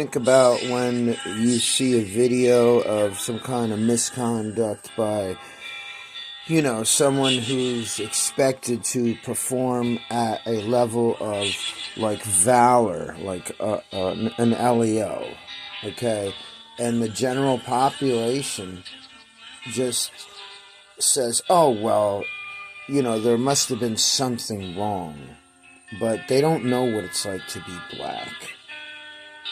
Think about when you see a video of some kind of misconduct by, someone who's expected to perform at a level of like valor, like an LEO, okay? And the general population just says, oh, well, there must have been something wrong. But they don't know what it's like to be black.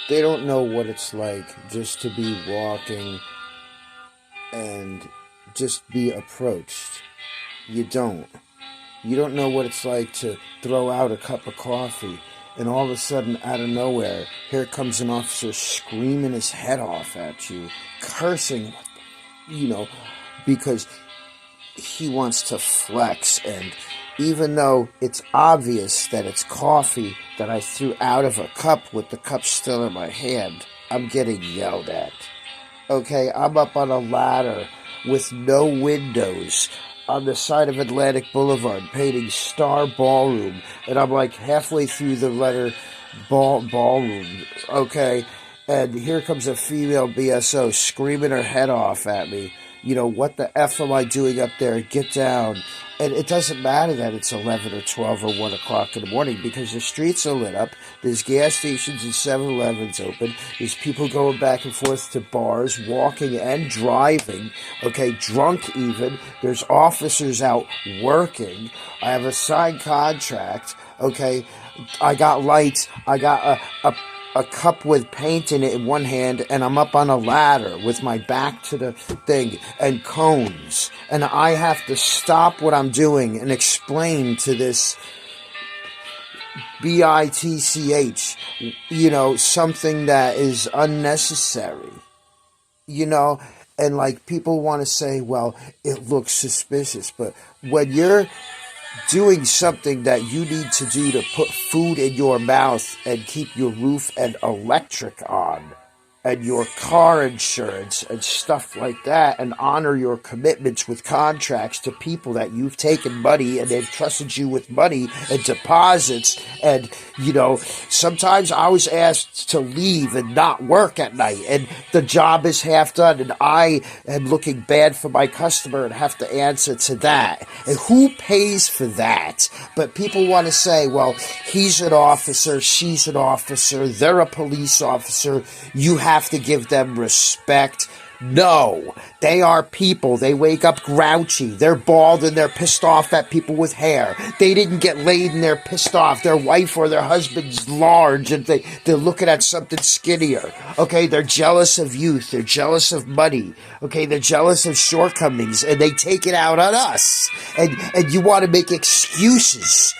They don't know what it's like just to be walking and just be approached. You don't. You don't know what it's like to throw out a cup of coffee and all of a sudden, out of nowhere, here comes an officer screaming his head off at you, cursing, because he wants to flex. And even though it's obvious that it's coffee that I threw out of a cup with the cup still in my hand, I'm getting yelled at. Okay, I'm up on a ladder with no windows on the side of Atlantic Boulevard painting Star Ballroom, and I'm like halfway through the letter ballroom, okay, and here comes a female BSO screaming her head off at me. What the F am I doing up there? Get down. And it doesn't matter that it's 11 or 12 or 1 o'clock in the morning because the streets are lit up. There's gas stations and 7-Elevens open. There's people going back and forth to bars, walking and driving, okay, drunk even. There's officers out working. I have a signed contract, okay. I got lights. I got a cup with paint in it in one hand, and I'm up on a ladder with my back to the thing and cones, and I have to stop what I'm doing and explain to this bitch, something that is unnecessary, and like people want to say, well, it looks suspicious, but when you're doing something that you need to do to put food in your mouth and keep your roof and electric on and your car insurance and stuff like that, and honor your commitments with contracts to people that you've taken money and they've trusted you with money and deposits. And sometimes I was asked to leave and not work at night, and the job is half done, and I am looking bad for my customer and have to answer to that. And who pays for that? But people want to say, well, he's an officer, she's an officer, they're a police officer, you have to give them respect. No, they are people. They wake up grouchy. They're bald and they're pissed off at people with hair. They didn't get laid and they're pissed off. Their wife or their husband's large and they're looking at something skinnier. Okay, they're jealous of youth. They're jealous of money. Okay, they're jealous of shortcomings and they take it out on us. And you want to make excuses.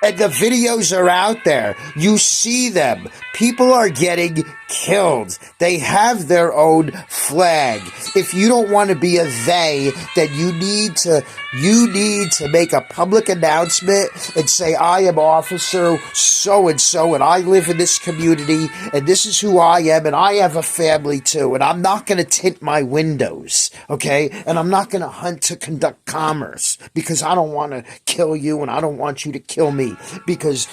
And the videos are out there. You see them. People are getting killed. They have their own flag. If you don't want to be a they, then you need to make a public announcement and say, I am officer so-and-so, and I live in this community, and this is who I am, and I have a family too, and I'm not going to tint my windows, okay? And I'm not going to hunt to conduct commerce because I don't want to kill you and I don't want you to kill me because,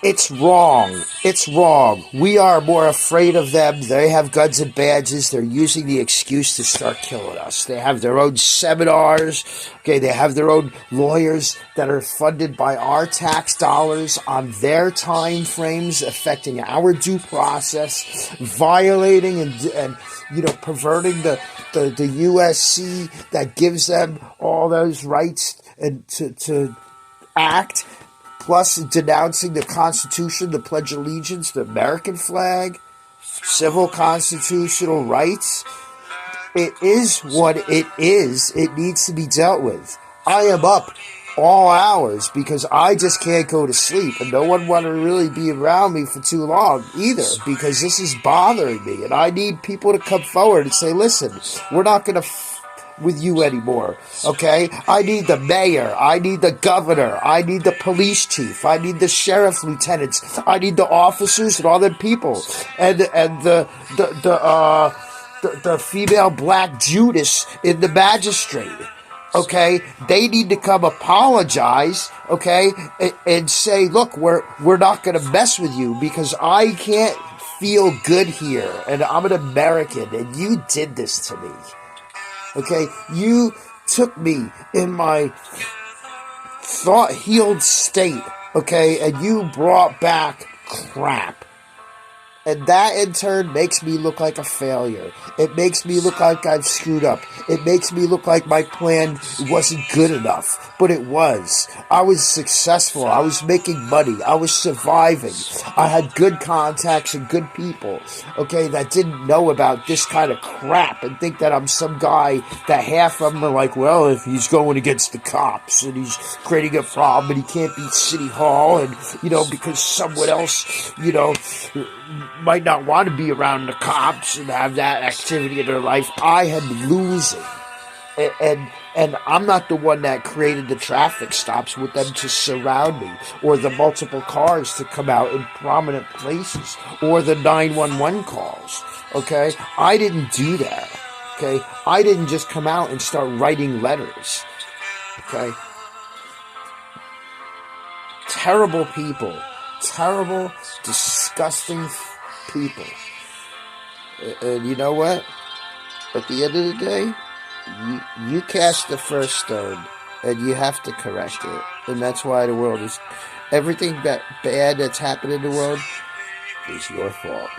it's wrong. It's wrong. We are more afraid of them. They have guns and badges. They're using the excuse to start killing us. They have their own seminars. Okay, they have their own lawyers that are funded by our tax dollars on their time frames, affecting our due process, violating and perverting the USC that gives them all those rights and to act. Plus denouncing the Constitution, the Pledge of Allegiance, the American flag, civil constitutional rights. It is what it is. It needs to be dealt with. I am up all hours because I just can't go to sleep, and no one want to really be around me for too long either because this is bothering me, and I need people to come forward and say, listen, we're not going to with you anymore, okay? I need the mayor, I need the governor, I need the police chief, I need the sheriff lieutenants, I need the officers and all the people, and the female black Judas in the magistrate. Okay, they need to come apologize, okay, and say, look, we're not going to mess with you because I can't feel good here, and I'm an American, and you did this to me. Okay, you took me in my thought healed state, okay, and you brought back crap. And that in turn makes me look like a failure. It makes me look like I've screwed up. It makes me look like my plan wasn't good enough. But it was. I was successful. I was making money. I was surviving. I had good contacts and good people, okay, that didn't know about this kind of crap and think that I'm some guy that half of them are like, well, if he's going against the cops and he's creating a problem and he can't beat City Hall and, because someone else, might not want to be around the cops and have that activity in their life. I am losing. And I'm not the one that created the traffic stops with them to surround me, or the multiple cars to come out in prominent places, or the 911 calls. Okay? I didn't do that. Okay? I didn't just come out and start writing letters. Okay? Terrible people. Terrible, disgusting people. And you know what? At the end of the day, you cast the first stone, and you have to correct it. And that's why the world is... Everything bad that's happened in the world is your fault.